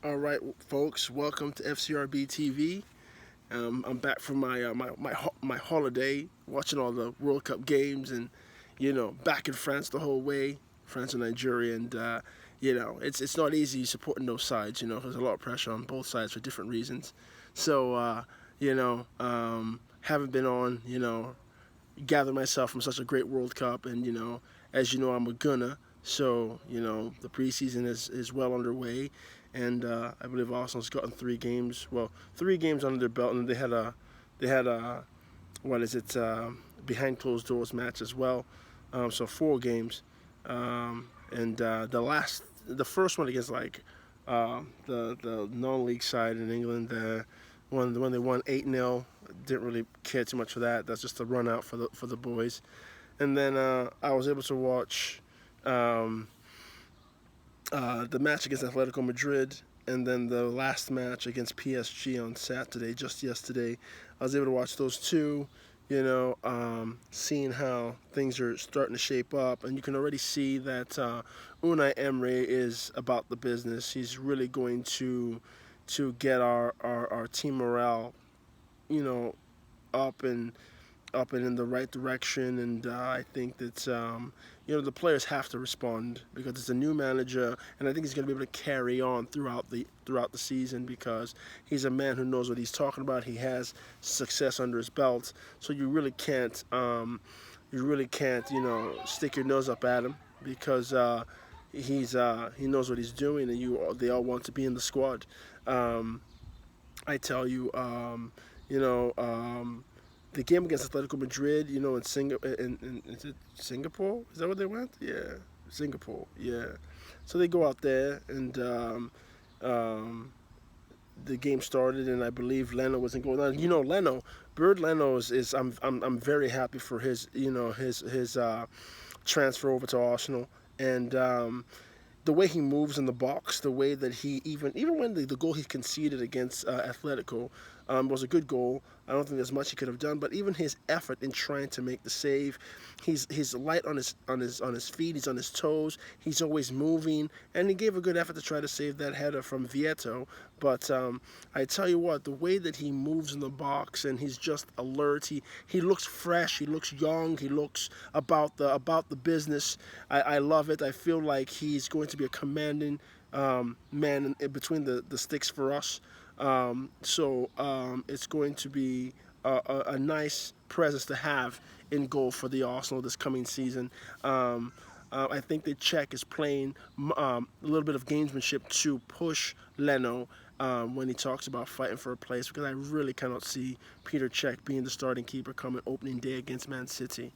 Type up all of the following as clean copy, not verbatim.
All right, folks, welcome to FCRB TV. I'm back from my holiday, watching all the World Cup games, and back in France the whole way, France and Nigeria, and it's not easy supporting those sides. There's a lot of pressure on both sides for different reasons. So haven't been on, gather myself from such a great World Cup, and as you know, I'm a Gunner. So the preseason is well underway, and I believe Arsenal's gotten 3 games. Well, 3 games under their belt, and they had a what is it behind closed doors match as well. So 4 games, and the first one against the non-league side in England, when they won 8-0. Didn't really care too much for that. That's just a run out for the boys. And then I was able to watch the match against Atletico Madrid, and then the last match against PSG on Saturday, just yesterday. I was able to watch those two, seeing how things are starting to shape up, and you can already see that Unai Emery is about the business. He's really going to get our team morale, up and in the right direction, and I think that the players have to respond because it's a new manager, and I think he's going to be able to carry on throughout the season because he's a man who knows what he's talking about. He has success under his belt, so you really can't stick your nose up at him because he knows what he's doing, and they all want to be in the squad. I tell you, the game against Atletico Madrid, in Singapore? Is that where they went? Yeah, Singapore. Yeah. So they go out there, and the game started, and I believe Leno wasn't going on. Leno is I'm very happy for his transfer over to Arsenal, and the way he moves in the box, the way that he even when the goal he conceded against Atletico was a good goal. I don't think there's much he could have done, but even his effort in trying to make the save, he's light on his feet, he's on his toes, he's always moving, and he gave a good effort to try to save that header from Vieto. But I tell you what, the way that he moves in the box, and he's just alert. He looks fresh, he looks young, he looks about the business. I love it. I feel like he's going to be a commanding man in between the sticks for us. So it's going to be a nice presence to have in goal for the Arsenal this coming season. I think that Czech is playing a little bit of gamesmanship to push Leno when he talks about fighting for a place, because I really cannot see Peter Cech being the starting keeper coming opening day against Man City.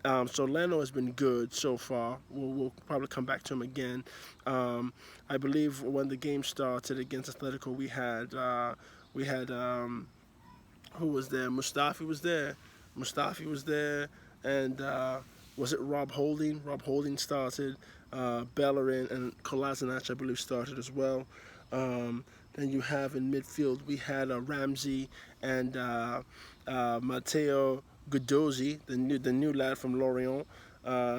So Leno has been good so far. We'll probably come back to him again. I believe when the game started against Atletico, we had who was there? Mustafi was there, and was it Rob Holding? Rob Holding started. Bellerin and Kolasinac, I believe, started as well. Then you have in midfield, we had Ramsey and Matteo Guendouzi, the new lad from Lorient.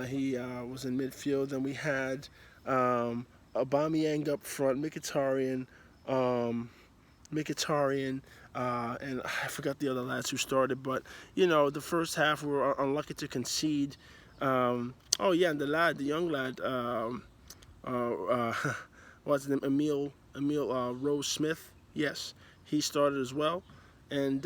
He was in midfield. Then we had Aubameyang up front, Mkhitaryan, and I forgot the other lads who started. But the first half we were unlucky to concede. And the young lad, what's his name? Emil Rose-Smith. Yes, he started as well, and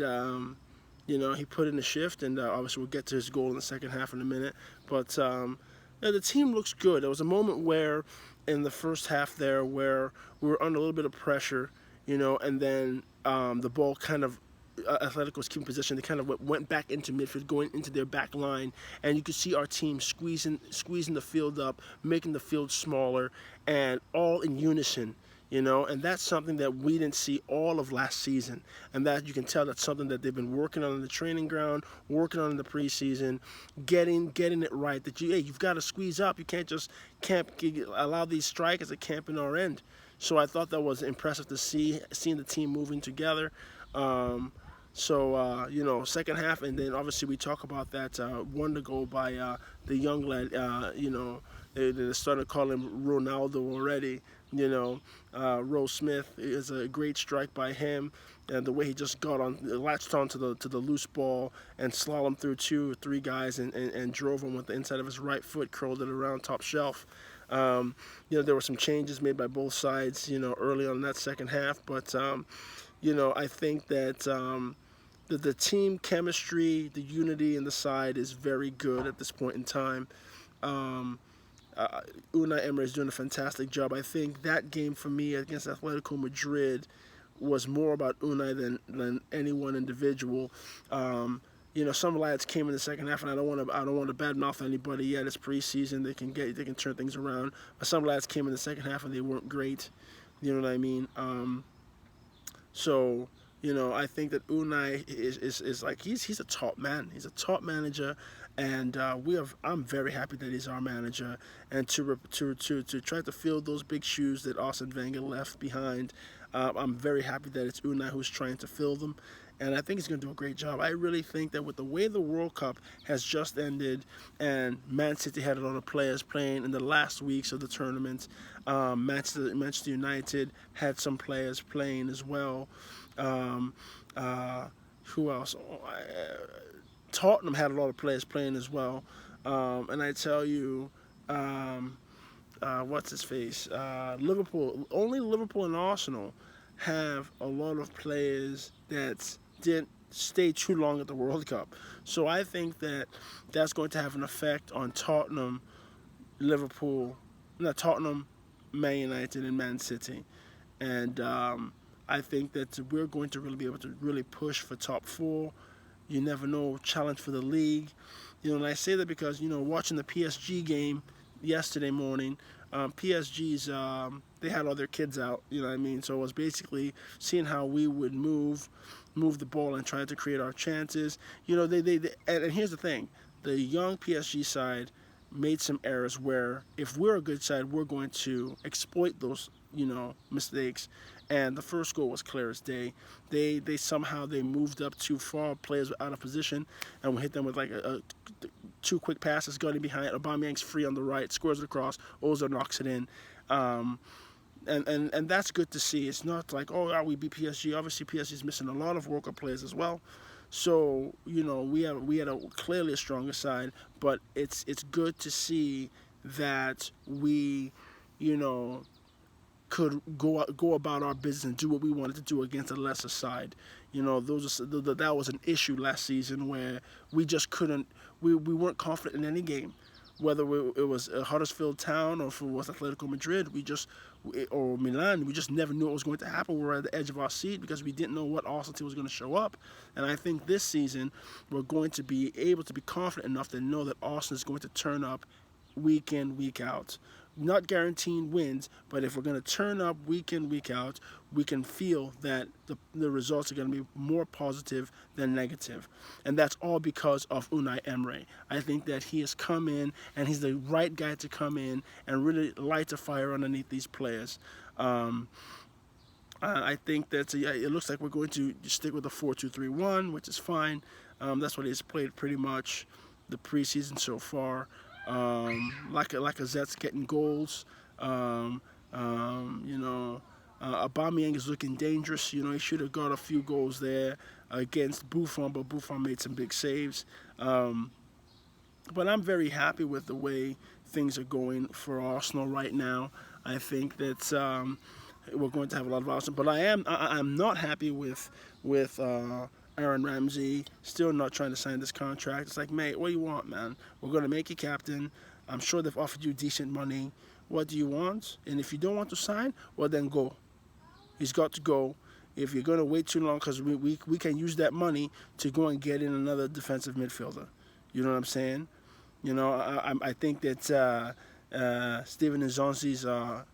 he put in the shift, and obviously we'll get to his goal in the second half in a minute. But the team looks good. There was a moment where in the first half there where we were under a little bit of pressure, and then the ball kind of Atletico was keeping possession. They kind of went back into midfield, going into their back line, and you could see our team squeezing the field up, making the field smaller, and all in unison. And that's something that we didn't see all of last season, and that you can tell that's something that they've been working on in the training ground, working on in the preseason, getting it right. That you've got to squeeze up. You can't just allow these strikers to camp in our end. So I thought that was impressive to seeing the team moving together. Second half, and then obviously we talk about that wonder goal by the young lad. They're starting to call him Rowe-naldo already. You know, Rose Smith is a great strike by him, and the way he just latched on to the loose ball and slalom through two or three guys and drove him with the inside of his right foot, curled it around top shelf. There were some changes made by both sides, early on in that second half, but I think that the team chemistry, the unity in the side is very good at this point in time. Um, Unai Emery is doing a fantastic job. I think that game for me against Atletico Madrid was more about Unai than any one individual. Some lads came in the second half, and I don't want to badmouth anybody yet. It's preseason; they can turn things around. But some lads came in the second half and they weren't great. You know what I mean? So I think that Unai is like he's a top man. He's a top manager, and I'm very happy that he's our manager. And to try to fill those big shoes that Arsene Wenger left behind, I'm very happy that it's Unai who's trying to fill them. And I think he's going to do a great job. I really think that with the way the World Cup has just ended, and Man City had a lot of players playing in the last weeks of the tournament, Manchester United had some players playing as well. Um, who else? Tottenham had a lot of players playing as well. And I tell you, what's his face? Liverpool and Arsenal have a lot of players that didn't stay too long at the World Cup. So I think that that's going to have an effect on Tottenham, Liverpool, not Tottenham, Man United, and Man City. And I think that we're going to really be able to really push for top four. You never know, challenge for the league. And I say that because, watching the PSG game yesterday morning, PSG's, they had all their kids out, you know what I mean? So it was basically seeing how we would move the ball and try to create our chances. And here's the thing, the young PSG side made some errors where if we're a good side, we're going to exploit those, mistakes. And the first goal was clear as day. They somehow they moved up too far. Players were out of position, and we hit them with like two quick passes, got in behind. Aubameyang's free on the right, scores it across. Ozil knocks it in. And that's good to see. It's not like, we beat PSG. Obviously, PSG is missing a lot of World Cup players as well. So we had clearly a stronger side, but it's good to see that we could go about our business and do what we wanted to do against a lesser side. That was an issue last season where we just couldn't. We weren't confident in any game, whether it was Huddersfield Town or if it was Atletico Madrid. Or Milan. We just never knew what was going to happen. We were at the edge of our seat because we didn't know what Arsenal team was going to show up. And I think this season we're going to be able to be confident enough to know that Arsenal is going to turn up week in, week out. Not guaranteeing wins, but if we're going to turn up week in, week out, we can feel that the results are going to be more positive than negative. And that's all because of Unai Emery. I think that he has come in, and he's the right guy to come in and really light a fire underneath these players. I think that it looks like we're going to stick with the 4-2-3-1, which is fine. That's what he's played pretty much the preseason so far. Lacazette's getting goals. Aubameyang is looking dangerous. He should have got a few goals there against Buffon, but Buffon made some big saves. But I'm very happy with the way things are going for Arsenal right now. I think that we're going to have a lot of Arsenal, but I'm not happy with Aaron Ramsey, still not trying to sign this contract. It's like, mate, what do you want, man? We're going to make you captain. I'm sure they've offered you decent money. What do you want? And if you don't want to sign, well, then go. He's got to go. If you're going to wait too long, because we can use that money to go and get in another defensive midfielder. You know what I'm saying? I think that Steven Nzonzi's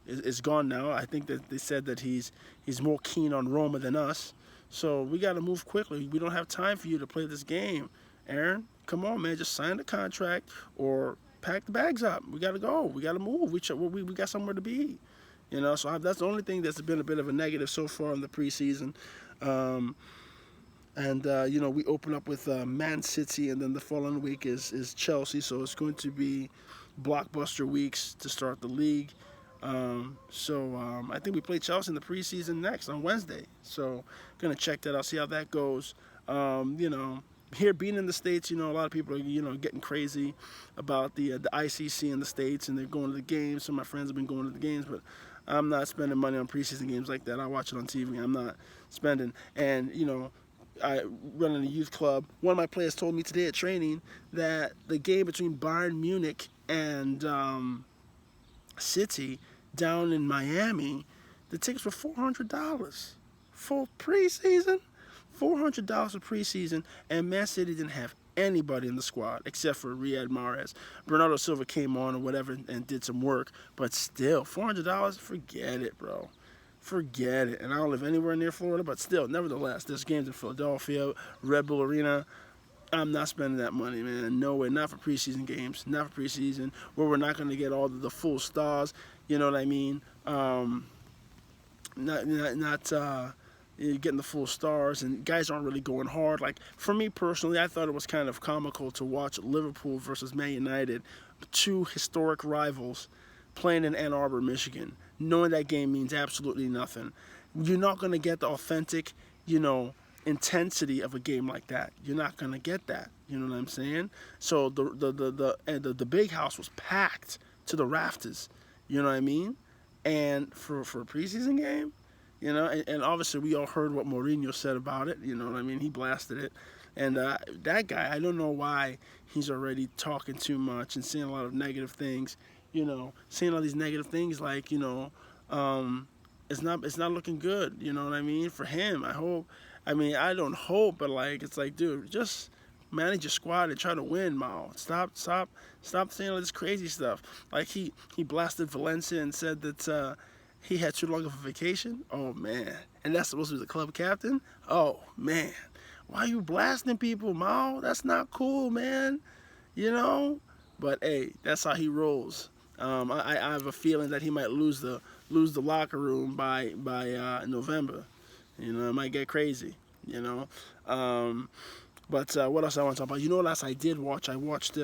is gone now. I think that they said that he's more keen on Roma than us. So we got to move quickly. We don't have time for you to play this game. Aaron, come on, man. Just sign the contract or pack the bags up. We got to go. We got to move. We got somewhere to be. So that's the only thing that's been a bit of a negative so far in the preseason. We open up with Man City, and then the following week is Chelsea. So it's going to be blockbuster weeks to start the league. I think we play Chelsea in the preseason next on Wednesday. So gonna check that out, see how that goes. You know, here being in the States, you know, a lot of people are, you know, getting crazy about the ICC in the States, and they're going to the games. Some of my friends have been going to the games, but I'm not spending money on preseason games like that. I watch it on TV. I'm not spending. And, you know, I run in a youth club. One of my players told me today at training that the game between Bayern Munich and City down in Miami, the tickets were $400 for preseason. $400 for preseason, and Man City didn't have anybody in the squad except for Riyad Mahrez. Bernardo Silva came on or whatever and did some work, but still, $400, forget it, bro. Forget it. And I don't live anywhere near Florida, but still, nevertheless, there's games in Philadelphia, Red Bull Arena. I'm not spending that money, man. No way. Not for preseason games. Not for preseason, where we're not going to get all the full stars. You know what I mean? Not you're getting the full stars, and guys aren't really going hard. Like, for me personally, I thought it was kind of comical to watch Liverpool versus Man United, two historic rivals, playing in Ann Arbor, Michigan, knowing that game means absolutely nothing. You're not going to get the authentic, you know, intensity of a game like that. You're not going to get that. You know what I'm saying? So the big house was packed to the rafters. You know what I mean? And for a preseason game, you know, and obviously we all heard what Mourinho said about it. You know what I mean? He blasted it. And that guy, I don't know why he's already talking too much and saying a lot of negative things. You know, saying all these negative things like, you know, it's not looking good. You know what I mean? For him, I hope. I mean, I don't hope, but like, it's like, dude, just manage your squad and try to win, Mao. Stop saying all this crazy stuff. Like he blasted Valencia and said that he had too long of a vacation. Oh man, and that's supposed to be the club captain. Oh man, why are you blasting people, Mao? That's not cool, man. You know. But hey, that's how he rolls. I have a feeling that he might lose the locker room by November. You know, it might get crazy. You know. But what else I want to talk about? You know what else I did watch? I watched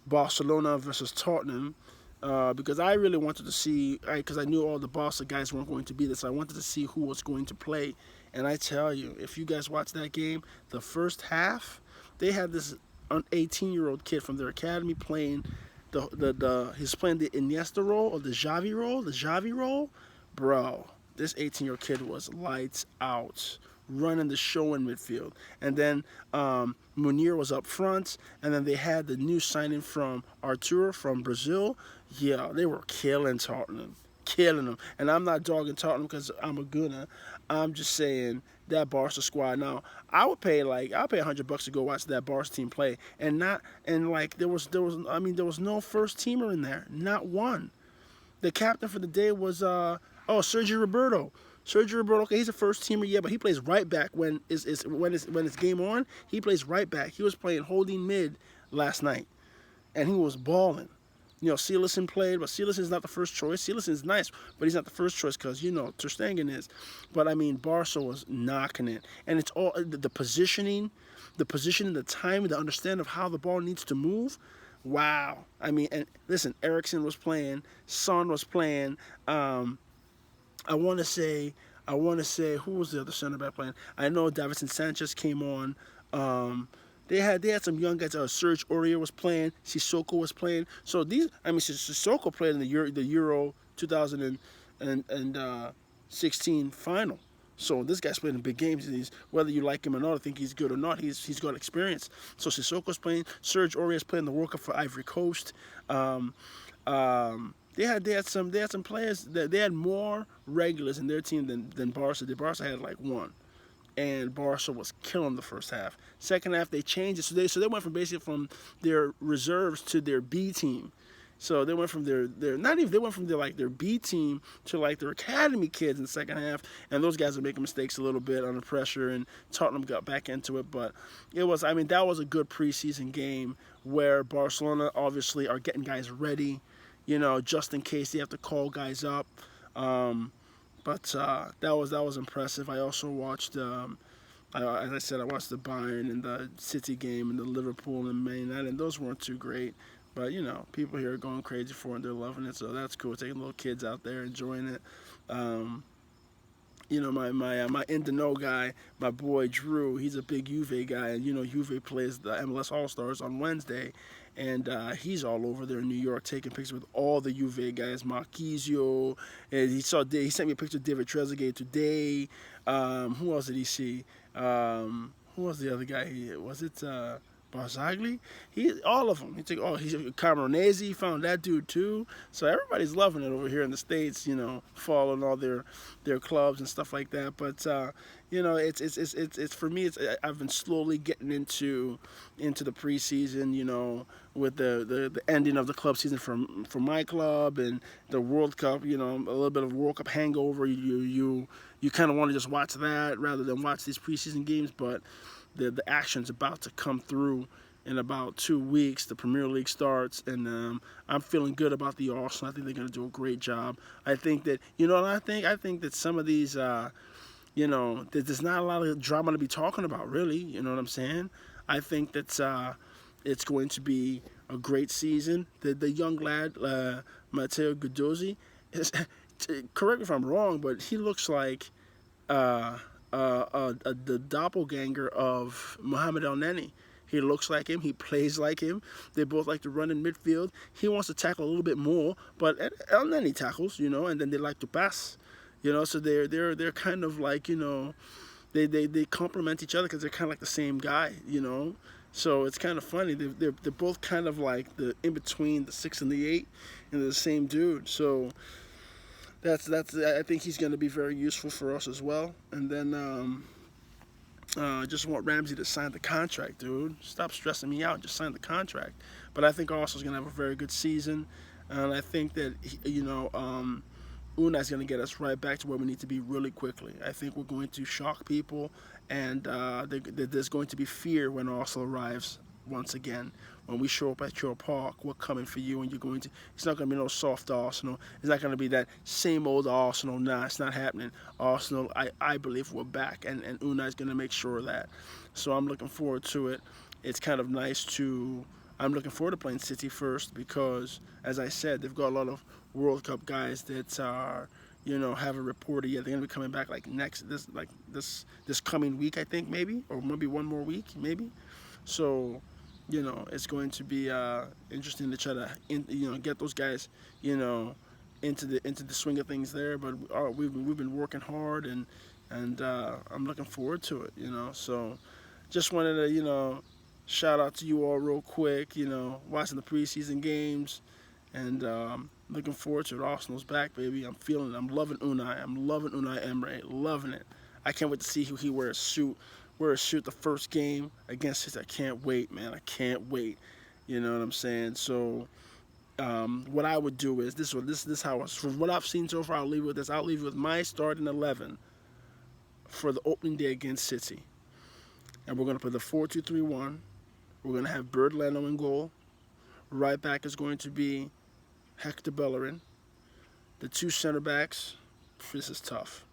Barcelona versus Tottenham because I really wanted to see, because I knew all the Barca guys weren't going to be there, so I wanted to see who was going to play. And I tell you, if you guys watch that game, the first half, they had this 18-year-old kid from their academy playing he's playing the Iniesta role or the Xavi role. Bro, this 18-year-old kid was lights out, running the show in midfield. And then Munir was up front, and then they had the new signing from Artur from Brazil. Yeah, they were killing Tottenham. Killing them. And I'm not dogging Tottenham because I'm a gooner. I'm just saying that Barca squad. Now, I'll pay $100 to go watch that Barca team play, and there was no first teamer in there, not one. The captain for the day was Sergio Roberto. Sergio Roberto, okay, he's a first teamer, yeah, but he plays right back when it's game on. He plays right back. He was playing holding mid last night, and he was balling. You know, Silasson played, but Silasson is not the first choice. Silasson is nice, but he's not the first choice because, you know, Ter Stegen is. But, I mean, Barca was knocking it. And it's all the positioning, the timing, the understanding of how the ball needs to move. Wow. I mean, and listen, Eriksen was playing. Son was playing. I want to say, who was the other center back playing? I know Davinson Sanchez came on. They had some young guys. Serge Aurier was playing. Sissoko was playing. So Sissoko played in the Euro 2016 final. So this guy's playing in big games. And whether you like him or not, I think he's good or not, he's got experience. So Sissoko's playing. Serge Aurier's playing the World Cup for Ivory Coast. They had some players that they had more regulars in their team than Barca. The Barca had like one. And Barca was killing the first half. Second half, they changed it. So they went from their reserves to their B team. So they went from their B team to like their academy kids in the second half. And those guys are making mistakes a little bit under pressure. And Tottenham got back into it. But that was a good preseason game where Barcelona obviously are getting guys ready, you know, just in case they have to call guys up. But that was impressive. I also watched, as I said, I watched the Bayern and the City game and the Liverpool and Man United. And those weren't too great. But people here are going crazy for it. They're loving it, so that's cool. Taking little kids out there enjoying it. Um, my in the know guy, my boy Drew, he's a big Juve guy, and Juve plays the MLS All Stars on Wednesday, and he's all over there in New York taking pictures with all the Juve guys, Marquisio, and he sent me a picture of David Trezeguet today. Who else did he see? Who was the other guy? Was it Barzagli? All of them. He's Cameronese. Found that dude too. So everybody's loving it over here in the States. Following all their clubs and stuff like that. But it's for me. I've been slowly getting into the preseason. With the ending of the club season for my club and the World Cup. A little bit of World Cup hangover. You kind of want to just watch that rather than watch these preseason games, but the action's about to come through in about 2 weeks. The Premier League starts, and I'm feeling good about the Arsenal. I think they're going to do a great job. I think that I think that some of these there's not a lot of drama to be talking about, really. You know what I'm saying? I think that it's going to be a great season. The young lad Matteo Guendouzi is. Correct me if I'm wrong, but he looks like the doppelganger of Mohamed El-Neni. He looks like him. He plays like him. They both like to run in midfield. He wants to tackle a little bit more, but El-Neni tackles, and then they like to pass, So they're kind of like, they complement each other because they're kind of like the same guy, So it's kind of funny. They're both kind of like the in between the 6 and the 8, and they're the same dude. So. I think he's going to be very useful for us as well. And then I just want Ramsey to sign the contract, dude. Stop stressing me out. Just sign the contract. But I think Arsenal's going to have a very good season. And I think that, Unai's going to get us right back to where we need to be really quickly. I think we're going to shock people. And there's going to be fear when Arsenal arrives once again. When we show up at your park, we're coming for you, and it's not going to be no soft Arsenal. It's not going to be that same old Arsenal. Nah, it's not happening. Arsenal, I believe we're back, and Unai's going to make sure of that. So I'm looking forward to it. It's kind of nice I'm looking forward to playing City first because, as I said, they've got a lot of World Cup guys that are, haven't reported yet. They're going to be coming back this coming week, I think, maybe, or maybe one more week, maybe. So. It's going to be interesting to try to, get those guys, into the swing of things there. But we've been working hard, and I'm looking forward to it, So just wanted to, shout out to you all real quick, watching the preseason games, and looking forward to it. Arsenal's back, baby. I'm feeling it. I'm loving Unai. I'm loving Unai Emery. Loving it. I can't wait to see who he wears a suit. The first game against City. I can't wait, man. I can't wait. You know what I'm saying? So, what I would do is this how from what I've seen so far. I'll leave you with this. I'll leave you with my starting 11 for the opening day against City, and we're gonna put the 4-2-3-1. We're gonna have Bird Leno in goal. Right back is going to be Hector Bellerin. The two center backs. This is tough.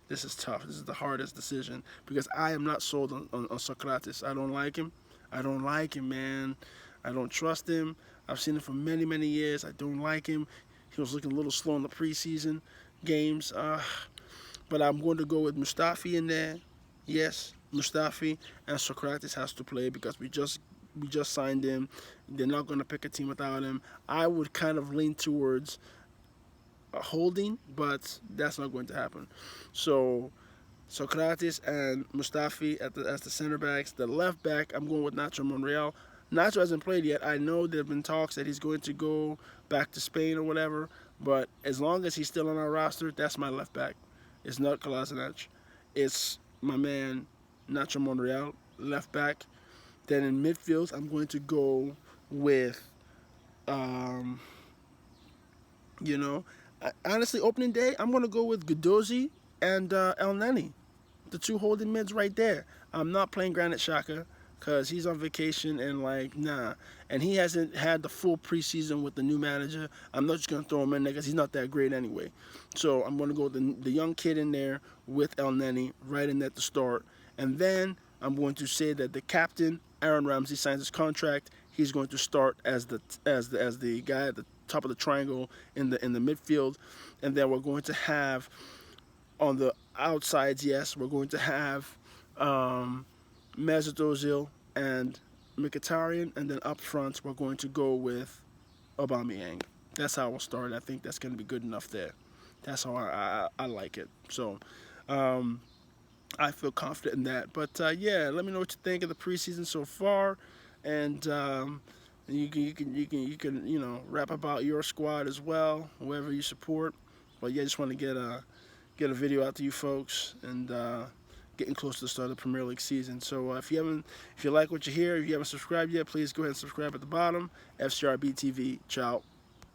This is the hardest decision because I am not sold on Socrates. I don't like him. Man. I don't trust him. I've seen him for many, many years. I don't like him. He was looking a little slow in the preseason games. But I'm going to go with Mustafi in there. Yes, Mustafi, and Socrates has to play because we just signed him. They're not going to pick a team without him. I would kind of lean towards holding, but that's not going to happen. So Socrates and Mustafi as the center backs. The left back, I'm going with Nacho Monreal. Nacho hasn't played yet. I know there have been talks that he's going to go back to Spain or whatever, but as long as he's still on our roster, that's my left back. It's not Kolasinac. It's my man Nacho Monreal, left back. Then in midfield, I'm going to go with, honestly, opening day, I'm going to go with Guendouzi and El-Neni, the two holding mids right there. I'm not playing Granit Xhaka because he's on vacation and, nah. And he hasn't had the full preseason with the new manager. I'm not just going to throw him in there because he's not that great anyway. So I'm going to go with the young kid in there with El-Neni right in at the start. And then I'm going to say that the captain, Aaron Ramsey, signs his contract, he's going to start as the guy at the top of the triangle in the midfield, and then we're going to have on the outsides. Yes, we're going to have Mesut Ozil and Mkhitaryan, and then up front we're going to go with Aubameyang. That's how we'll start. I think that's going to be good enough there. That's how I like it. So I feel confident in that. But yeah, let me know what you think of the preseason so far, and you can rap about your squad as well, whoever you support. But yeah, just want to get a video out to you folks, and getting close to the start of the Premier League season. So if you like what you hear, if you haven't subscribed yet, please go ahead and subscribe at the bottom. FCRB TV. Ciao.